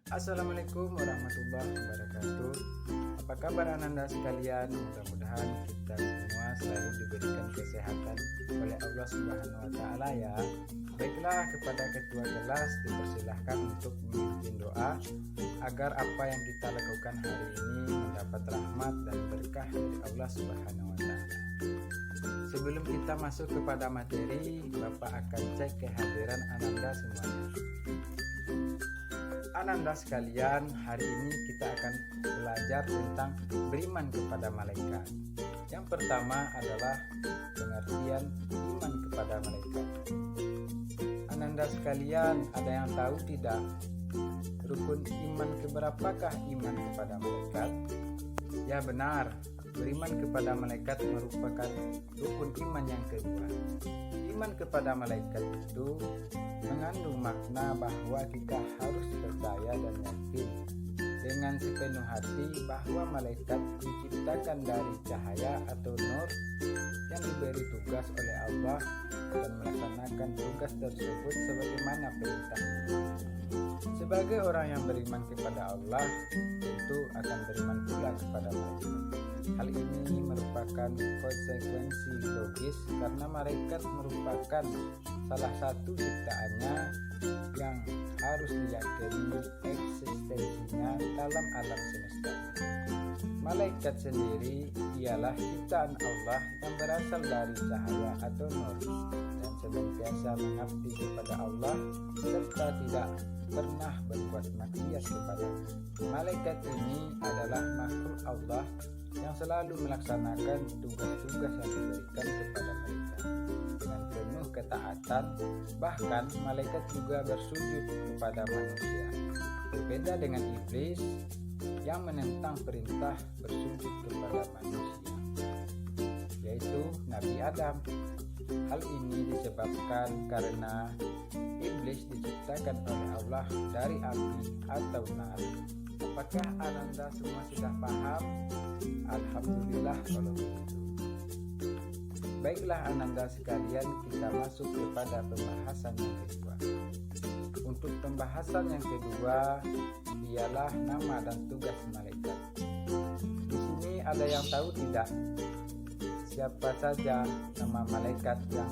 Assalamualaikum warahmatullahi wabarakatuh. Apa kabar Ananda sekalian? Mudah-mudahan kita semua selalu diberikan kesehatan oleh Allah Subhanahu wa taala ya. Baiklah, kepada ketua kelas dipersilahkan untuk memimpin doa agar apa yang kita lakukan hari ini mendapat rahmat dan berkah dari Allah Subhanahu wa taala. Sebelum kita masuk kepada materi, Bapak akan cek kehadiran Ananda semuanya. Ananda sekalian, hari ini kita akan belajar tentang beriman kepada malaikat. Yang pertama adalah pengertian iman kepada malaikat. Ananda sekalian, ada yang tahu tidak rukun iman keberapakah iman kepada malaikat? Ya benar, beriman kepada malaikat merupakan rukun iman yang kedua. Iman kepada malaikat itu mengandung makna bahwa kita harus percaya dan yakin dengan sepenuh hati bahwa malaikat diciptakan dari cahaya atau nur yang diberi tugas oleh Allah dan melaksanakan tugas tersebut sebagaimana perintahnya. Sebagai orang yang beriman kepada Allah, tentu akan beriman pula kepada malaikat. Hal ini merupakan konsekuensi logis karena malaikat merupakan salah satu ciptaannya yang harus diyakini eksistensinya dalam alam semesta. Malaikat sendiri ialah ciptaan Allah yang berasal dari cahaya atau nur dan senantiasa mengabdi kepada Allah serta tidak pernah berbuat maksiat kepada-Nya. Malaikat ini adalah makhluk Allah yang selalu melaksanakan tugas-tugas yang diberikan kepada mereka dengan penuh ketaatan. Bahkan malaikat juga bersujud kepada manusia. Berbeda dengan iblis yang menentang perintah bersujud kepada manusia, yaitu Nabi Adam. Hal ini disebabkan karena iblis diciptakan oleh Allah dari api atau nar. Apakah Ananda semua sudah paham? Alhamdulillah kalau begitu. Baiklah Ananda sekalian, kita masuk kepada pembahasan yang kedua. Untuk pembahasan yang kedua ialah nama dan tugas malaikat. Di sini ada yang tahu tidak siapa saja nama malaikat yang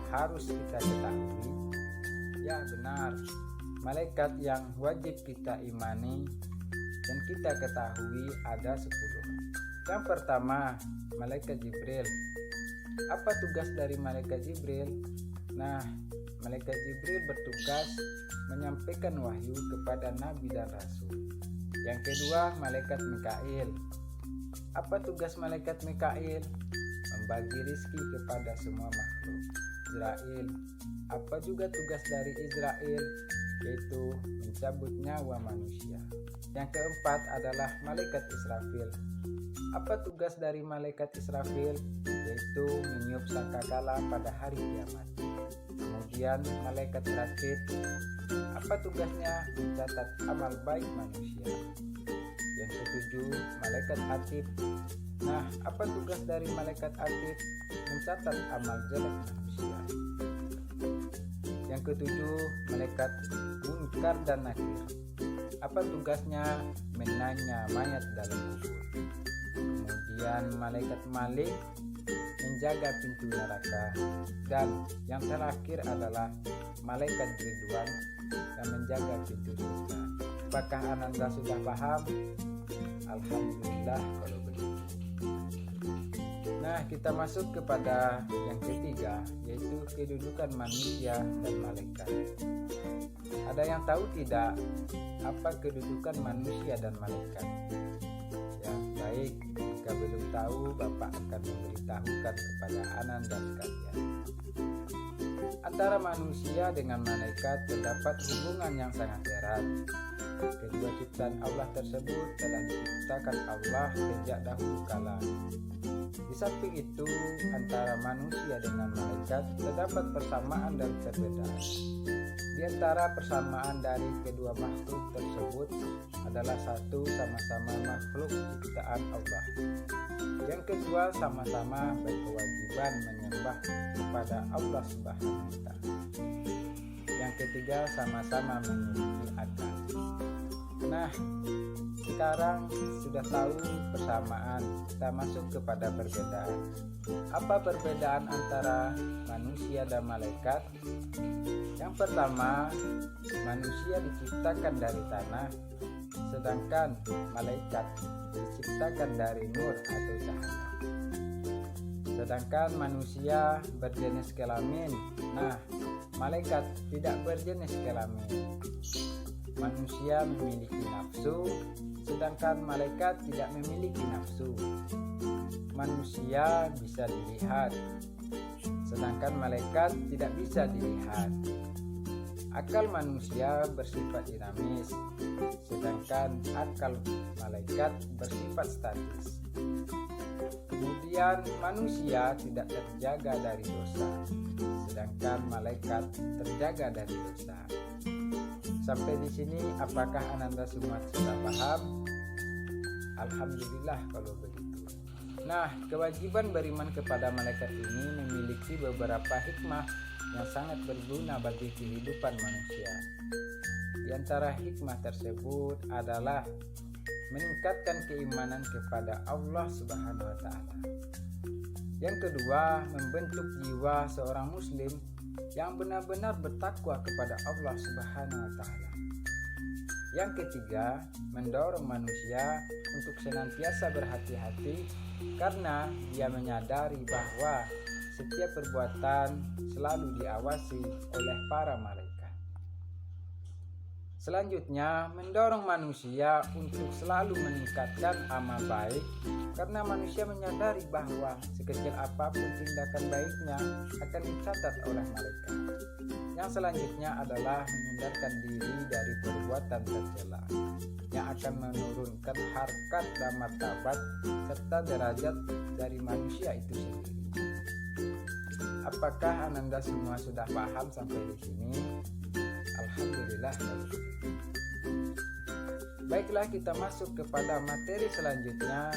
harus kita ketahui? Ya benar, malaikat yang wajib kita imani dan kita ketahui ada 10. Yang pertama, malaikat Jibril. Apa tugas dari malaikat Jibril? Nah, malaikat Jibril bertugas menyampaikan wahyu kepada nabi dan rasul. Yang kedua, malaikat Mikail. Apa tugas malaikat Mikail? Membagi rizki kepada semua makhluk. Israel. Apa juga tugas dari Israel? Yaitu mencabut nyawa manusia. Yang keempat adalah malaikat Israfil. Apa tugas dari malaikat Israfil? Yaitu meniup sangkakala pada hari kiamat. Kemudian malaikat Rakib. Apa tugasnya? Mencatat amal baik manusia. Yang ketujuh, malaikat Atid. Nah, apa tugas dari malaikat Atid? Mencatat amal jelek manusia. Yang ketujuh, malaikat Munkar dan Nakir. Apa tugasnya? Menanya mayat dalam kubur. Kemudian malaikat Malik menjaga pintu neraka. Dan yang terakhir adalah malaikat Ridwan yang menjaga pintu surga. Apakah Ananda sudah paham? Alhamdulillah kalau begitu. Nah, kita masuk kepada yang ketiga, yaitu kedudukan manusia dan malaikat. Ada yang tahu tidak apa kedudukan manusia dan malaikat? Ya, baik. Jika belum tahu, Bapak akan memberitahukan kepada Ananda sekalian. Antara manusia dengan malaikat terdapat hubungan yang sangat erat. Kedua ciptaan Allah tersebut telah diciptakan Allah sejak dahulu kala. Di samping itu, antara manusia dengan malaikat terdapat persamaan dan perbedaan. Di antara persamaan dari kedua makhluk tersebut adalah satu, sama-sama makhluk ciptaan Allah. Yang kedua, sama-sama berkewajiban menyembah kepada Allah Subhanahu wa taala. Yang ketiga, sama-sama memiliki akal. Nah, sekarang sudah tahu persamaan, kita masuk kepada perbedaan. Apa perbedaan antara manusia dan malaikat? Yang pertama, manusia diciptakan dari tanah, sedangkan malaikat diciptakan dari nur atau cahaya. Sedangkan manusia berjenis kelamin, nah malaikat tidak berjenis kelamin. Manusia memiliki nafsu, sedangkan malaikat tidak memiliki nafsu. Manusia bisa dilihat, sedangkan malaikat tidak bisa dilihat. Akal manusia bersifat dinamis, sedangkan akal malaikat bersifat statis. Kemudian manusia tidak terjaga dari dosa, sedangkan malaikat terjaga dari dosa. Sampai di sini apakah Ananda semua sudah paham? Alhamdulillah kalau begitu. Nah, kewajiban beriman kepada malaikat ini memiliki beberapa hikmah yang sangat berguna bagi kehidupan manusia. Di antara hikmah tersebut adalah meningkatkan keimanan kepada Allah Subhanahu wa Ta'ala. Yang kedua, membentuk jiwa seorang muslim yang benar-benar bertakwa kepada Allah Subhanahu wa Ta'ala. Yang ketiga, mendorong manusia untuk senantiasa berhati-hati karena dia menyadari bahwa setiap perbuatan selalu diawasi oleh para malaikat. Selanjutnya, mendorong manusia untuk selalu meningkatkan amal baik karena manusia menyadari bahwa sekecil apapun tindakan baiknya akan dicatat oleh malaikat. Yang selanjutnya adalah menghindarkan diri dari perbuatan tercela yang akan menurunkan harkat dan martabat serta derajat dari manusia itu sendiri. Apakah Ananda semua sudah paham sampai di sini? Alhamdulillah. Baiklah, kita masuk kepada materi selanjutnya.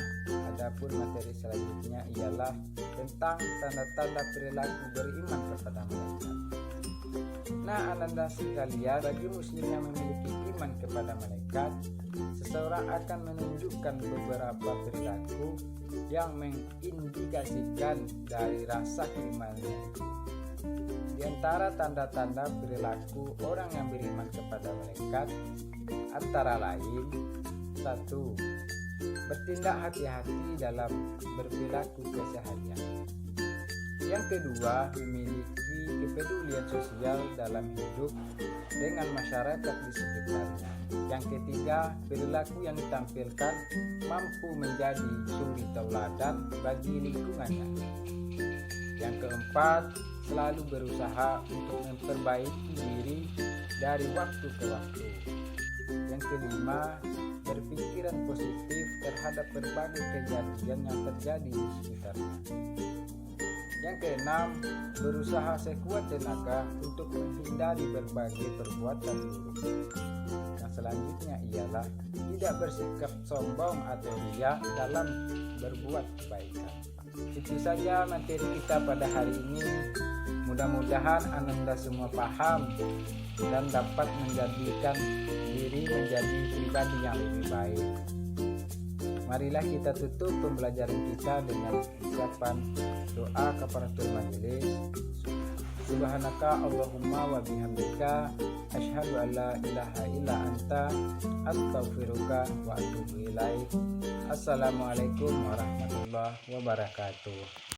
Adapun materi selanjutnya ialah tentang tanda-tanda perilaku beriman kepada malaikat. Nah, Ananda sekalian, bagi muslim yang memiliki iman kepada malaikat, seseorang akan menunjukkan beberapa perilaku yang mengindikasikan dari rasa keimanannya. Di antara tanda-tanda perilaku orang yang beriman kepada malaikat antara lain: 1. Bertindak hati-hati dalam berperilaku keseharian. Yang kedua, memiliki kepedulian sosial dalam hidup dengan masyarakat di sekitarnya. Yang ketiga, perilaku yang ditampilkan mampu menjadi suri tauladan bagi lingkungannya. Yang keempat, selalu berusaha untuk memperbaiki diri dari waktu ke waktu. Yang kelima, berpikiran positif terhadap berbagai kejadian yang terjadi di sekitarnya. Yang keenam, berusaha sekuat tenaga untuk menghindari berbagai perbuatan buruk. Yang selanjutnya ialah tidak bersikap sombong atau riya dalam berbuat kebaikan. Itu saja materi kita pada hari ini. Mudah-mudahan Ananda semua paham dan dapat menjadikan diri menjadi pribadi yang lebih baik. Marilah kita tutup pembelajaran kita dengan ucapan doa kafaratul majelis. Subhanaka Allahumma wa bihamdika asyhadu an la ilaha illa anta astaghfiruka wa atubu ilaik. Assalamualaikum warahmatullahi wabarakatuh.